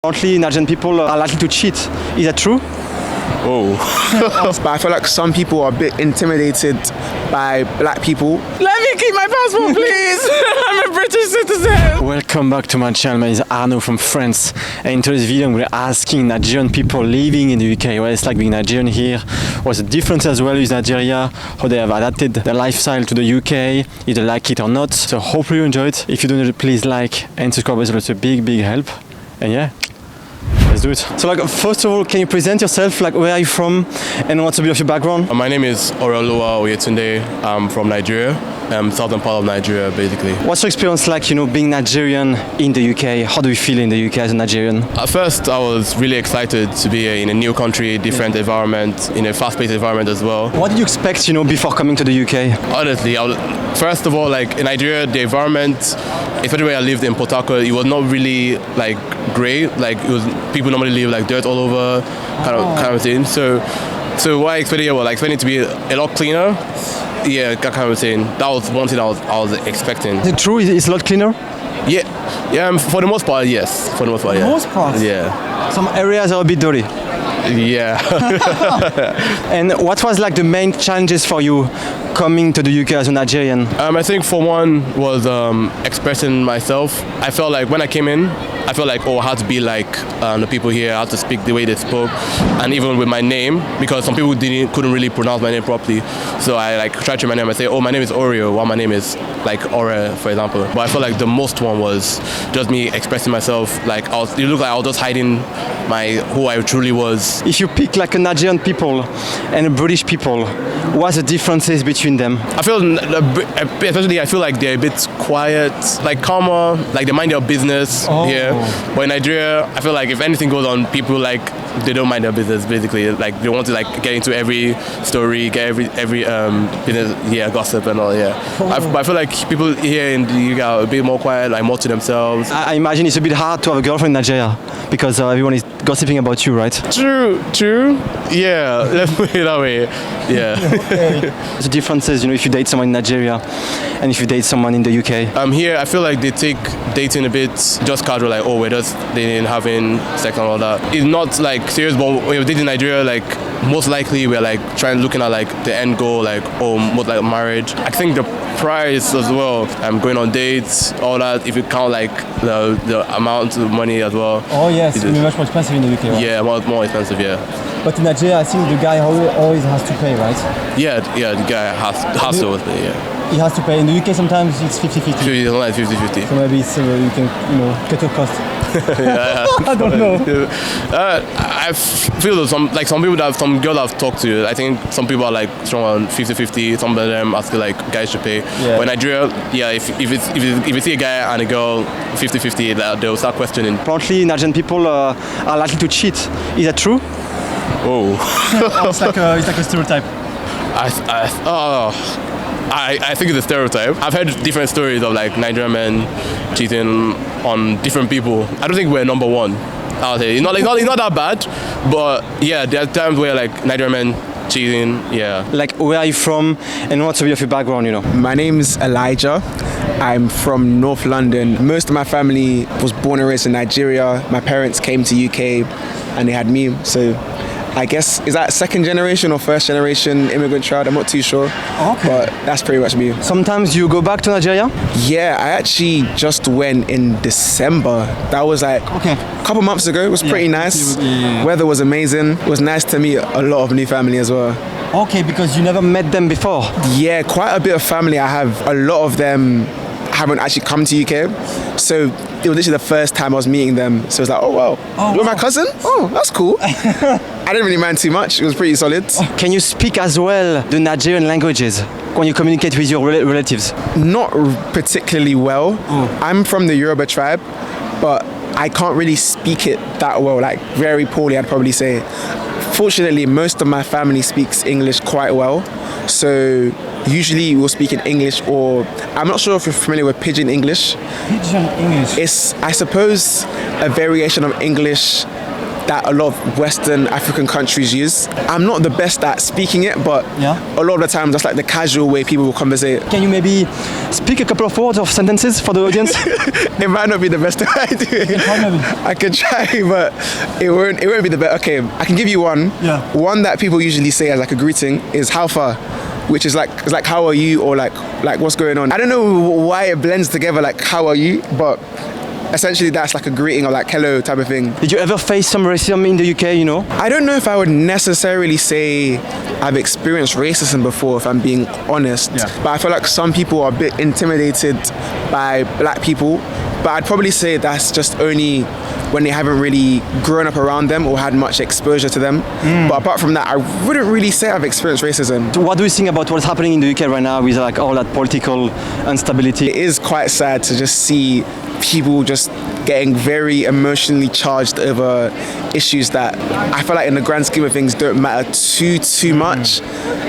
Apparently, Nigerian people are likely to cheat. Is that true? Oh. But I feel like some people are a bit intimidated by black people. Let me keep my passport, please. I'm a British citizen. Welcome back to my channel. My name is Arno from France. And in today's video, we're asking Nigerian people living in the UK what it's like being Nigerian here, what's the difference as well with Nigeria, how they have adapted their lifestyle to the UK, if they like it or not. So hopefully you enjoy it. If you do, please like and subscribe as well. It's a big help. And yeah, let's do it. So like, first of all, can you present yourself? Like, where are you from and what's a bit of your background? My name is Oroluwa Oyetunde. I'm from Nigeria, southern part of Nigeria, basically. What's your experience like, being Nigerian in the UK? How do you feel in the UK as a Nigerian? At first, I was really excited to be in a new country, different environment, in a fast-paced environment as well. What did you expect, before coming to the UK? Honestly, first of all, like in Nigeria, the environment, especially where I lived in Port Harcourt, it was not really like great. Like it was, people normally leave like dirt all over, kind of thing. So what I expected here was like expecting it to be a lot cleaner. Yeah, that kind of thing. That was one thing I was expecting. Is it true? It's a lot cleaner? Yeah. For the most part, yes. For the most part, yeah. Most part? Yeah. Some areas are a bit dirty. Yeah. And what was like the main challenges for you coming to the UK as a Nigerian? I think for one was expressing myself. I felt like when I came in, I felt like, I had to be like the people here, I had to speak the way they spoke, and even with my name, because some people couldn't really pronounce my name properly. So I like tried to my name and say, my name is Oreo, while my name is like Ore, for example. But I felt like the most one was just me expressing myself. Like it looked like I was just hiding who I truly was. If you pick like a Nigerian people and a British people, what's the differences between them? I feel, especially, I feel like they're a bit quiet, like calmer, like they mind their business here. But in Nigeria, I feel like if anything goes on, people like they don't mind their business. Basically, like they want to like get into every story, get every business, gossip and all. Yeah, but I feel like people here in the UK are a bit more quiet, like more to themselves. I imagine it's a bit hard to have a girlfriend in Nigeria because everyone is gossiping about you, right? True. Yeah, let's put it that way. Yeah. The differences, if you date someone in Nigeria and if you date someone in the UK. Here, I feel like they take dating a bit just casual, like we're just dating, having sex and all that. It's not like serious, but when you're dating in Nigeria, like most likely we're like looking at like the end goal, like most like marriage. I think the price as well, going on dates, all that, if you count like the amount of money as well. Oh yes, it's much more expensive in the UK, right? Yeah, more expensive, yeah. But in Nigeria, I think the guy always has to pay, right? Yeah, the guy has to pay, yeah. He has to pay. In the UK, sometimes it's 50-50. It's 50-50. So maybe you can, cut your cost. Yeah. I don't know. I feel that some girls I've talked to, I think some people are like strong on 50-50. Some of them are still like guys should pay. Yeah. But in Nigeria, yeah, if you see a guy and a girl 50-50, they'll start questioning. Apparently, Nigerian people are likely to cheat. Is that true? Oh. It's like a stereotype. I think it's a stereotype. I've heard different stories of like Nigerian men cheating on different people. I don't think we're number one. I'll say it's not that bad, but yeah, there are times where like Nigerian men cheating. Yeah. Like, where are you from, and what's a bit of your background? My name's Elijah. I'm from North London. Most of my family was born and raised in Nigeria. My parents came to UK, and they had me. So I guess, is that second generation or first generation immigrant child? I'm not too sure. Okay. But that's pretty much me. Sometimes you go back to Nigeria? Yeah, I actually just went in December. That was like a couple months ago. It was pretty nice. Yeah. Weather was amazing. It was nice to meet a lot of new family as well. Okay, because you never met them before? Yeah, quite a bit of family I have. A lot of them haven't actually come to UK. So it was literally the first time I was meeting them. So it was like, oh wow, you're my cousin? Oh, that's cool. I didn't really mind too much. It was pretty solid. Can you speak as well the Nigerian languages when you communicate with your relatives? Not particularly well. I'm from the Yoruba tribe, but I can't really speak it that well, like very poorly, I'd probably say. Fortunately, most of my family speaks English quite well. So usually we'll speak in English, or I'm not sure if you're familiar with Pidgin English. Pidgin English? It's, I suppose, a variation of English that a lot of Western African countries use. I'm not the best at speaking it, but a lot of the time that's like the casual way people will conversate. Can you maybe speak a couple of words or sentences for the audience? It might not be the best I do. I can try, but it won't be the best. Okay, I can give you one. Yeah. One that people usually say as like a greeting is "How far," which is like "How are you?" or like "What's going on?" I don't know why it blends together like "How are you?" but essentially that's like a greeting or like hello type of thing. Did you ever face some racism in the UK, you know? I don't know if I would necessarily say I've experienced racism before, if I'm being honest. Yeah. But I feel like some people are a bit intimidated by black people. But I'd probably say that's just only when they haven't really grown up around them or had much exposure to them. But apart from that, I wouldn't really say I've experienced racism. What do you think about what's happening in the UK right now with like all that political instability? It is quite sad to just see people just getting very emotionally charged over issues that I feel like in the grand scheme of things don't matter too much.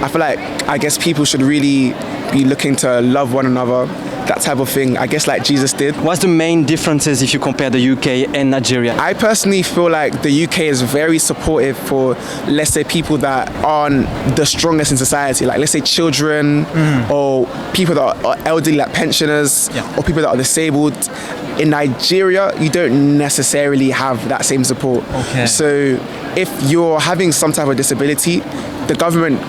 I feel like I guess people should really be looking to love one another, that type of thing, I guess like Jesus did. What's the main differences if you compare the UK and Nigeria? I personally feel like the UK is very supportive for, let's say, people that aren't the strongest in society, like let's say children or people that are elderly, like pensioners, or people that are disabled. In Nigeria, you don't necessarily have that same support. Okay. So if you're having some type of disability, the government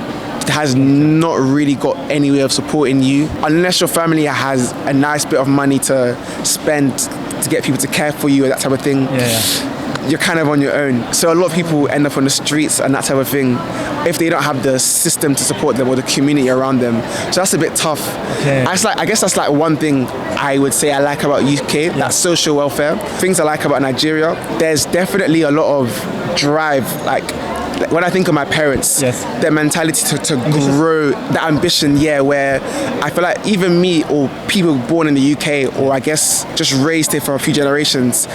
has not really got any way of supporting you unless your family has a nice bit of money to spend to get people to care for you or that type of thing. You're kind of on your own. So a lot of people end up on the streets and that type of thing if they don't have the system to support them or the community around them. So that's a bit tough. I guess that's like one thing I would say I like about UK, that's social welfare. Things I like about Nigeria, there's definitely a lot of drive, like when I think of my parents, their mentality to grow, the ambition, where I feel like even me or people born in the UK or I guess just raised here for a few generations,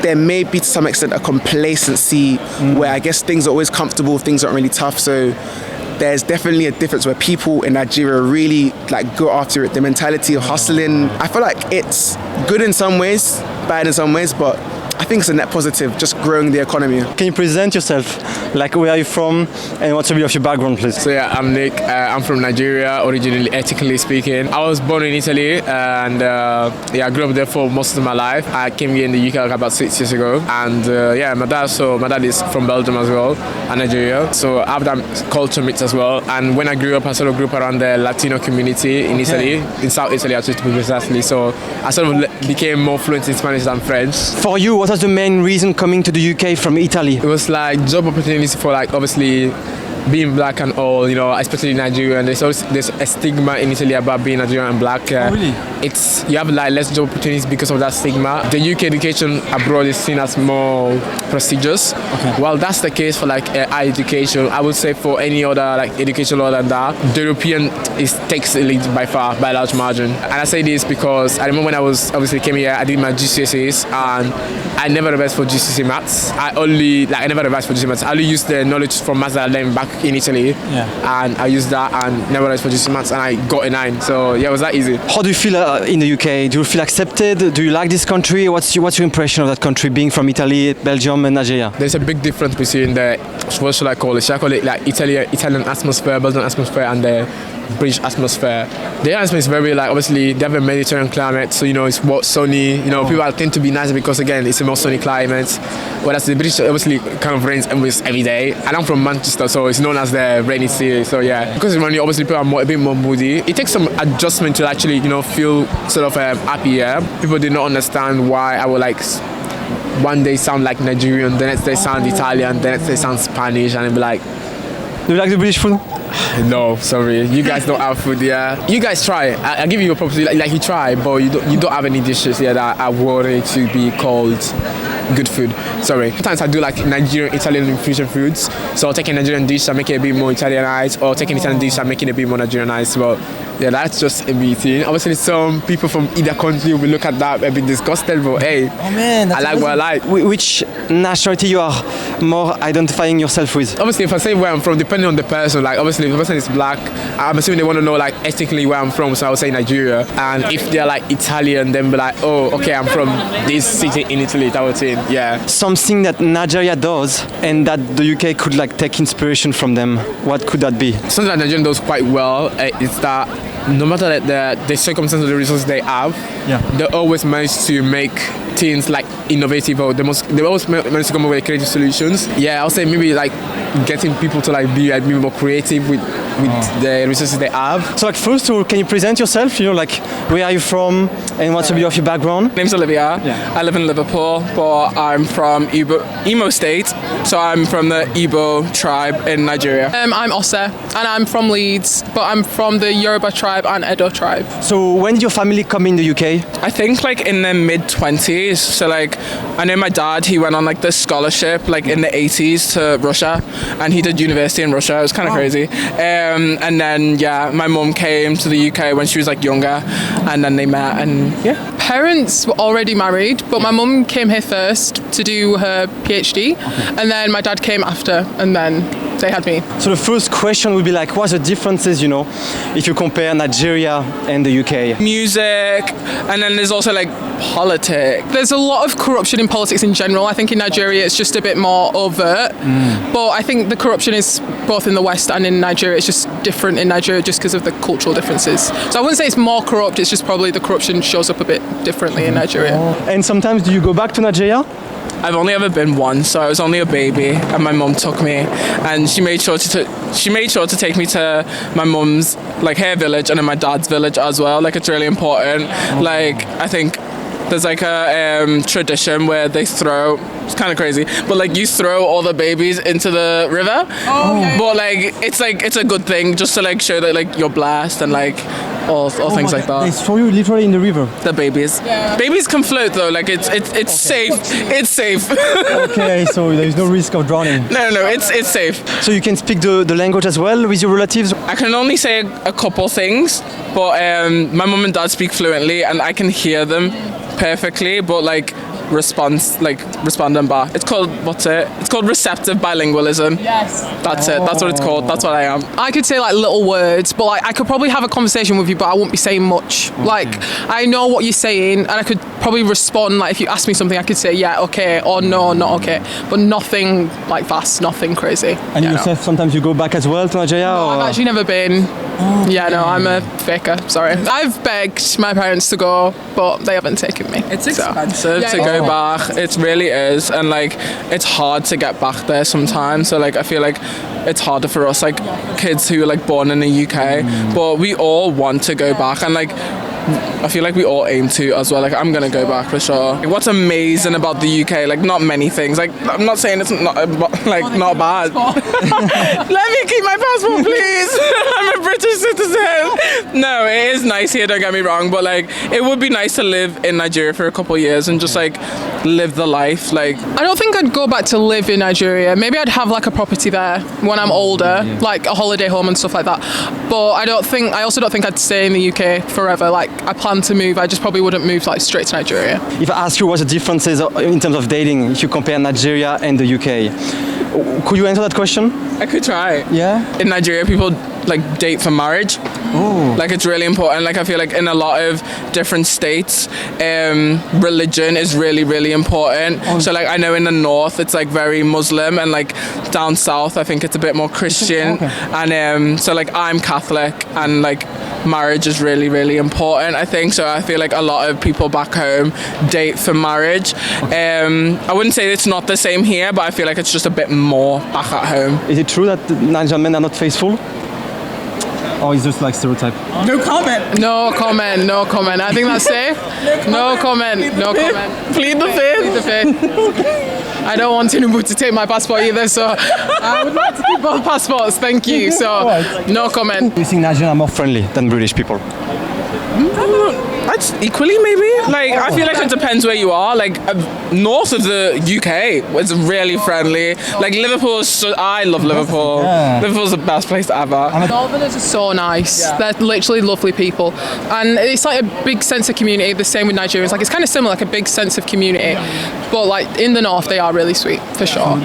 there may be to some extent a complacency where I guess things are always comfortable, things aren't really tough. So there's definitely a difference where people in Nigeria really like go after it, the mentality of hustling. I feel like it's good in some ways, bad in some ways, but I think it's a net positive, just growing the economy. Can you present yourself? Like, where are you from and what's a bit of your background, please? So yeah, I'm Nick. I'm from Nigeria, originally, ethnically speaking. I was born in Italy and I grew up there for most of my life. I came here in the UK like about 6 years ago. And my dad is from Belgium as well, and Nigeria. So I have that culture mix as well. And when I grew up, I sort of grew up around the Latino community in Italy, in South Italy actually to be precisely. So I sort of became more fluent in Spanish than French. For you, what was the main reason coming to the UK from Italy? It was like job opportunities for like obviously being black and all, you know, especially in Nigeria, and there's a stigma in Italy about being Nigerian and black. Really? It's you have like less job opportunities because of that stigma. The UK education abroad is seen as more prestigious. While that's the case for like high education, I would say for any other like education other than that, the European takes the lead by far, by a large margin. And I say this because I remember when I was obviously came here, I did my GCSEs and I never revised for GCSE maths. I never revised for GCSE maths. I only used the knowledge from maths that I learned back in Italy, and I used that and never revised for GCSE maths, and I got a 9. So yeah, it was that easy. How do you feel in the UK? Do you feel accepted? Do you like this country? What's your impression of that country, being from Italy, Belgium, and Nigeria? There's a big difference between the what should I call it? Should I call it like Italian atmosphere, Belgian atmosphere, and the British atmosphere? The atmosphere is very like obviously they have a Mediterranean climate, so you know it's more sunny. You know people tend to be nicer because again it's a more sunny climate. Whereas the British obviously kind of rains almost every day. And I'm from Manchester, so it's known as the rainy city. So yeah, because it's rainy, obviously people are a bit more moody. It takes some adjustment to actually feel sort of happy here. People did not understand why I would like one day sound like Nigerian, the next day sound Italian, the next day sound Spanish, and I'd be like, do you like the British food? No, sorry, you guys don't have food here. You guys try. I give you a property like you try, but you don't have any dishes here that are worthy to be called good food. Sorry. Sometimes I do like Nigerian, Italian fusion foods. So I'll take a Nigerian dish and make it a bit more Italianized, or take an Italian dish and make it a bit more Nigerianized. But Yeah, that's just a meeting. Obviously, some people from either country will look at that and be disgusted, but hey, I like what I like. Which nationality you are more identifying yourself with? Obviously, if I say where I'm from, depending on the person, like obviously if the person is black, I'm assuming they want to know like ethnically where I'm from, so I would say Nigeria. And if they're like Italian, then be like, oh, okay, I'm from this city in Italy, that would say, yeah. Something that Nigeria does and that the UK could like take inspiration from them. What could that be? Something that Nigeria does quite well is that no matter the circumstances or the resources they have, they always manage to make things like innovative, or they always manage to come up with creative solutions. Yeah, I'll say maybe like getting people to like be more creative with the resources they have. So like first of all, can you present yourself? You know, like where are you from and what's a bit of your background? My name's Olivia. I live in Liverpool, but I'm from Imo State, so I'm from the Igbo tribe in Nigeria. I'm Ose, and I'm from Leeds, but I'm from the Yoruba tribe and Edo tribe. So when did your family come in the UK? I think like in the mid-20s, so like I know my dad, he went on like this scholarship like in the 80s to Russia, and he did university in Russia. It was kind of crazy. And then my mum came to the UK when she was like younger, and then they met, and parents were already married, but my mum came here first to do her PhD, and then my dad came after, and then they had me. So the first question would be like, what's the differences, you know, if you compare Nigeria and the UK? Music, and then there's also like politics. There's a lot of corruption in politics in general. I think in Nigeria it's just a bit more overt, but I think the corruption is both in the West and in Nigeria. It's just different in Nigeria just because of the cultural differences. So I wouldn't say it's more corrupt, it's just probably the corruption shows up a bit differently in Nigeria. And sometimes do you go back to Nigeria? I've only ever been once, so I was only a baby, and my mum took me, and she made sure to take me to my mum's like her village and then my dad's village as well. Like it's really important. Like I think there's like a tradition where they throw. It's kind of crazy, but like you throw all the babies into the river. But like it's a good thing just to like show that like you're blessed and like all things like that. They throw you literally in the river. The babies. Babies can float though. Like it's safe. It's safe. Okay, so there's no risk of drowning. No, it's safe. So you can speak the language as well with your relatives? I can only say a couple things, but my mum and dad speak fluently, and I can hear them perfectly. But like responding back. It's called It's called receptive bilingualism. Yes. That's it. That's what it's called. That's what I am. I could say like little words, but like I could probably have a conversation with you, but I won't be saying much. Like I know what you're saying, and I could probably respond. Like if you ask me something, I could say yeah, okay, or no, not okay, but nothing like fast, nothing crazy. And yourself, sometimes you go back as well to Nigeria? No, I've actually never been. I'm a faker. Sorry. I've begged my parents to go, but they haven't taken me. It's expensive to go back. It really is, and like it's hard to get back there sometimes. So like I feel like it's harder for us like kids who are like born in the UK, but we all want to go back, and like I feel like we all aim to as well. Like I'm gonna go back for sure. Like, what's amazing about the UK? Like not many things. Like I'm not saying it's not bad. Let me keep my passport, please. I'm a British citizen. No, it is nice here. Don't get me wrong, but like it would be nice to live in Nigeria for a couple of years and just like live the life. Like I don't think I'd go back to live in Nigeria. Maybe I'd have like a property there when I'm older, like a holiday home and stuff like that. But I also don't think I'd stay in the UK forever. Like I plan to move. I just probably wouldn't move like straight to Nigeria. If I ask you what's the differences in terms of dating if you compare Nigeria and the UK, could you answer that question? I could try. Yeah. In Nigeria, people like date for marriage. Like it's really important. Like I feel like in a lot of different states, religion is really, really important. So like I know in the north it's like very Muslim, and like down south I think it's a bit more Christian. And so like I'm Catholic, and like marriage is really, really important, I think. So I feel like a lot of people back home date for marriage. I wouldn't say it's not the same here, but I feel like it's just a bit more back at home. Is it true that the Nigerian men are not faithful? Or is just like stereotype? No comment. No comment. No comment. I think that's safe. No comment. No comment. Plead the fifth. Plead the fifth. I don't want Tinubu to take my passport either, so I would like to keep both passports. Thank you. So no comment. Do you think Nigerians are more friendly than British people? That's equally maybe. Like I feel like it depends where you are. Like north of the UK, it's really friendly. Like I love Liverpool. Yeah. Liverpool's the best place ever. Northerners are so nice. Yeah. They're literally lovely people, and it's like a big sense of community. The same with Nigerians. Like it's kind of similar, like a big sense of community. But like in the north, they are really sweet for sure.